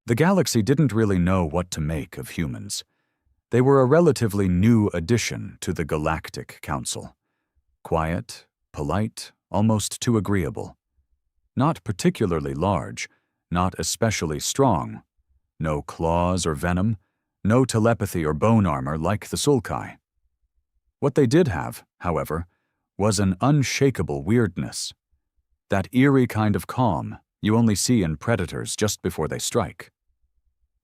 The galaxy didn't really know what to make of humans. They were a relatively new addition to the Galactic Council. Quiet, polite, almost too agreeable. Not particularly large, not especially strong. No claws or venom, no telepathy or bone armor like the Sulkai. What they did have, however, was an unshakable weirdness. That eerie kind of calm you only see in predators just before they strike.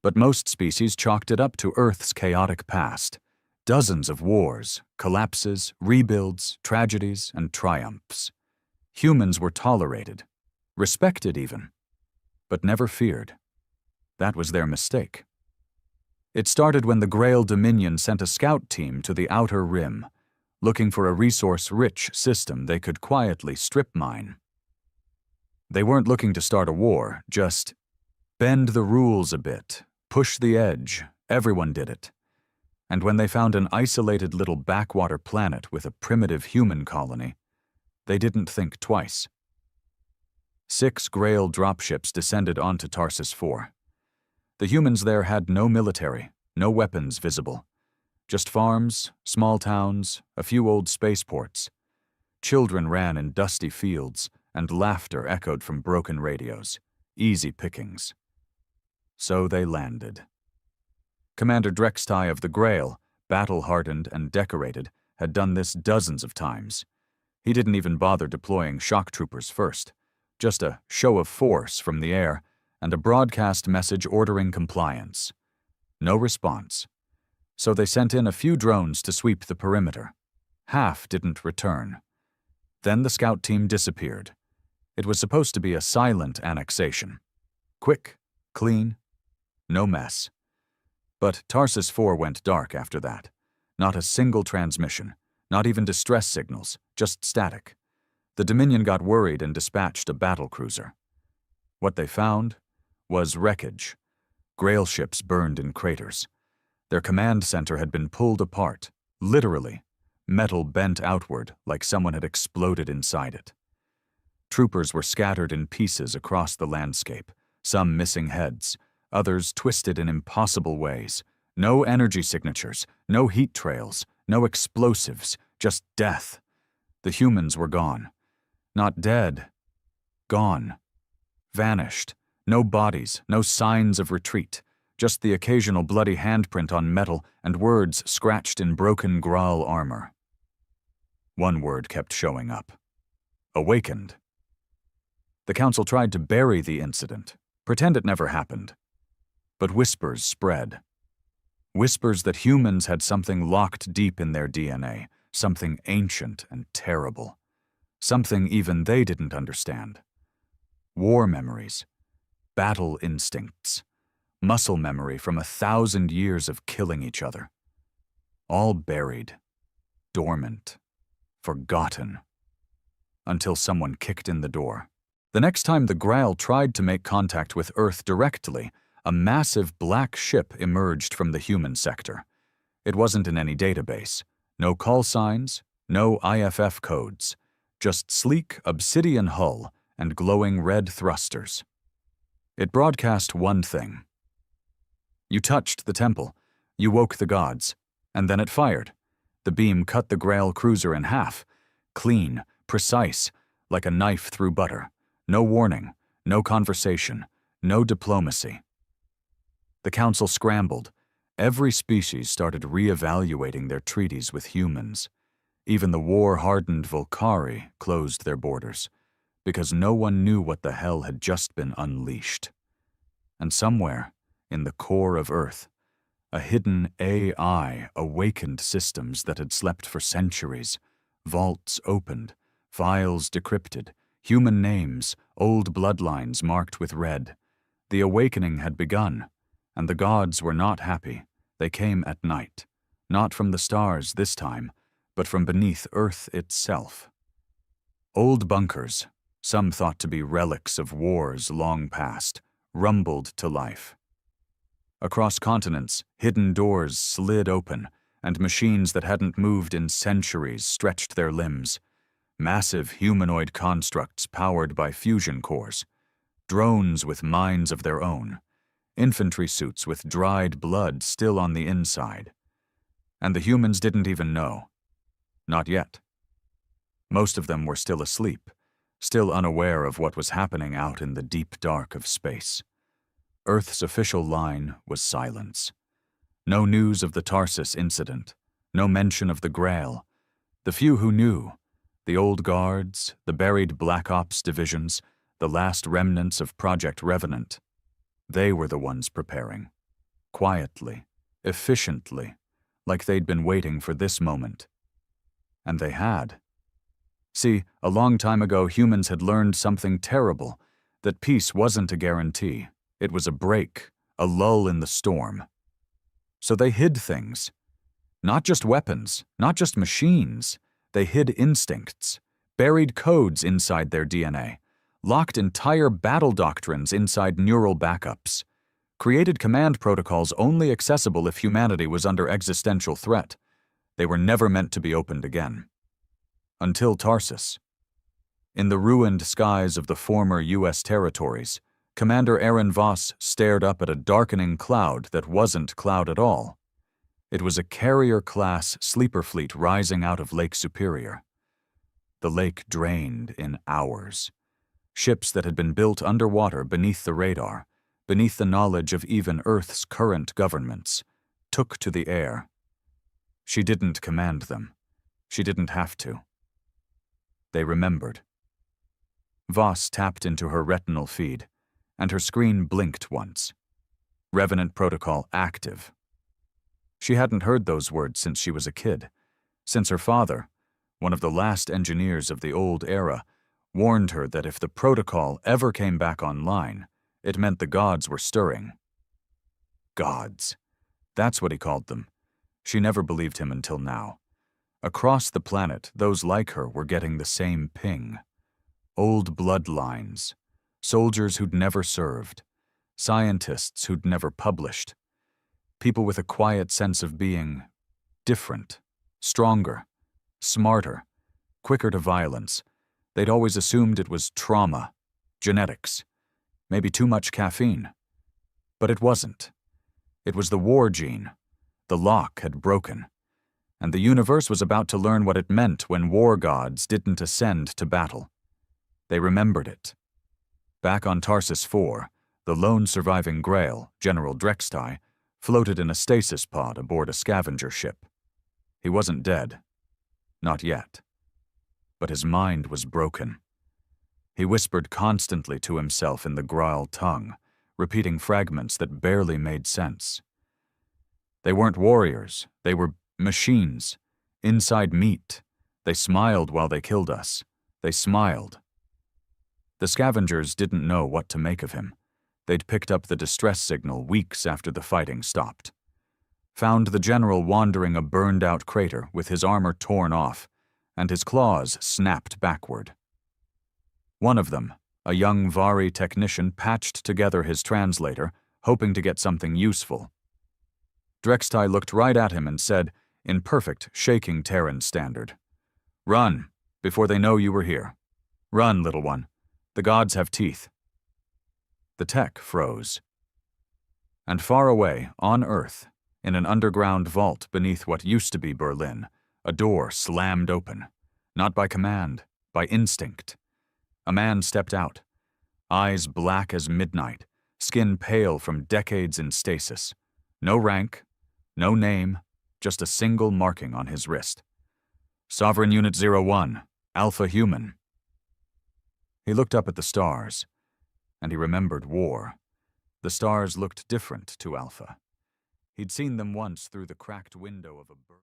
But most species chalked it up to Earth's chaotic past. Dozens of wars, collapses, rebuilds, tragedies, and triumphs. Humans were tolerated, respected even, but never feared. That was their mistake. It started when the Grail Dominion sent a scout team to the Outer Rim, looking for a resource-rich system they could quietly strip mine. They weren't looking to start a war, just bend the rules a bit, push the edge. Everyone did it. And when they found an isolated little backwater planet with a primitive human colony, they didn't think twice. 6 Grail dropships descended onto Tarsus 4. The humans there had no military, no weapons visible. Just farms, small towns, a few old spaceports. Children ran in dusty fields, and laughter echoed from broken radios. Easy pickings. So they landed. Commander Drextai of the Grail, battle-hardened and decorated, had done this dozens of times. He didn't even bother deploying shock troopers first. Just a show of force from the air and a broadcast message ordering compliance. No response. So they sent in a few drones to sweep the perimeter. Half didn't return. Then the scout team disappeared. It was supposed to be a silent annexation. Quick, clean, no mess. But Tarsus 4 went dark after that. Not a single transmission, not even distress signals, just static. The Dominion got worried and dispatched a battle cruiser. What they found was wreckage. Grail ships burned in craters. Their command center had been pulled apart, literally, metal bent outward like someone had exploded inside it. Troopers were scattered in pieces across the landscape, some missing heads, others twisted in impossible ways. No energy signatures, no heat trails, no explosives, just death. The humans were gone. Not dead. Gone. Vanished. No bodies, no signs of retreat. Just the occasional bloody handprint on metal and words scratched in broken Graal armor. One word kept showing up. Awakened. The Council tried to bury the incident, pretend it never happened. But whispers spread. Whispers that humans had something locked deep in their DNA, something ancient and terrible. Something even they didn't understand. War memories, battle instincts, muscle memory from 1,000 years of killing each other. All buried, dormant, forgotten, until someone kicked in the door. The next time the Grail tried to make contact with Earth directly, a massive black ship emerged from the human sector. It wasn't in any database. No call signs, no IFF codes. Just sleek obsidian hull and glowing red thrusters. It broadcast one thing. You touched the temple, you woke the gods, and then it fired. The beam cut the Grail cruiser in half. Clean, precise, like a knife through butter. No warning, no conversation, no diplomacy. The Council scrambled. Every species started re-evaluating their treaties with humans. Even the war-hardened Volcari closed their borders, because no one knew what the hell had just been unleashed. And somewhere, in the core of Earth, a hidden AI awakened systems that had slept for centuries. Vaults opened, files decrypted, human names, old bloodlines marked with red. The awakening had begun, and the gods were not happy. They came at night, not from the stars this time, but from beneath Earth itself. Old bunkers, some thought to be relics of wars long past, rumbled to life. Across continents, hidden doors slid open, and machines that hadn't moved in centuries stretched their limbs. Massive humanoid constructs powered by fusion cores. Drones with minds of their own. infantry suits with dried blood still on the inside. And the humans didn't even know. Not yet. Most of them were still asleep, still unaware of what was happening out in the deep dark of space. Earth's official line was silence. No news of the Tarsus incident, no mention of the Grail. The few who knew, the old guards, the buried Black Ops divisions, the last remnants of Project Revenant, they were the ones preparing. Quietly, efficiently, like they'd been waiting for this moment. And they had. See, a long time ago humans had learned something terrible, that peace wasn't a guarantee. It was a break, a lull in the storm. So they hid things. Not just weapons, not just machines. They hid instincts, buried codes inside their DNA, locked entire battle doctrines inside neural backups, created command protocols only accessible if humanity was under existential threat. They were never meant to be opened again. Until Tarsus. In the ruined skies of the former U.S. territories, Commander Aaron Voss stared up at a darkening cloud that wasn't cloud at all. It was a carrier-class sleeper fleet rising out of Lake Superior. The lake drained in hours. Ships that had been built underwater beneath the radar, beneath the knowledge of even Earth's current governments, took to the air. She didn't command them. She didn't have to. They remembered. Voss tapped into her retinal feed, and her screen blinked once. Revenant protocol active. She hadn't heard those words since she was a kid, since her father, one of the last engineers of the old era, warned her that if the protocol ever came back online, it meant the gods were stirring. Gods. That's what he called them. She never believed him until now. Across the planet, those like her were getting the same ping. Old bloodlines, soldiers who'd never served, scientists who'd never published, people with a quiet sense of being different, stronger, smarter, quicker to violence. They'd always assumed it was trauma, genetics, maybe too much caffeine. But it wasn't. It was the war gene. The lock had broken. And the universe was about to learn what it meant when war gods didn't ascend to battle. They remembered it. Back on Tarsus 4, the lone surviving Grail, General Drextai, floated in a stasis pod aboard a scavenger ship. He wasn't dead. Not yet. But his mind was broken. He whispered constantly to himself in the Grail tongue, repeating fragments that barely made sense. They weren't warriors. They were machines. Inside meat. They smiled while they killed us. They smiled. The scavengers didn't know what to make of him. They'd picked up the distress signal weeks after the fighting stopped. Found the general wandering a burned-out crater with his armor torn off, and his claws snapped backward. One of them, a young Vari technician, patched together his translator, hoping to get something useful. Drextai looked right at him and said, in perfect, shaking Terran standard, "Run, before they know you were here. Run, little one. The gods have teeth." The tech froze. And far away, on Earth, in an underground vault beneath what used to be Berlin, a door slammed open, not by command, by instinct. A man stepped out, eyes black as midnight, skin pale from decades in stasis. No rank, no name, just a single marking on his wrist. Sovereign Unit 01, Alpha Human. He looked up at the stars, and he remembered war. The stars looked different to Alpha. He'd seen them once through the cracked window of a bird.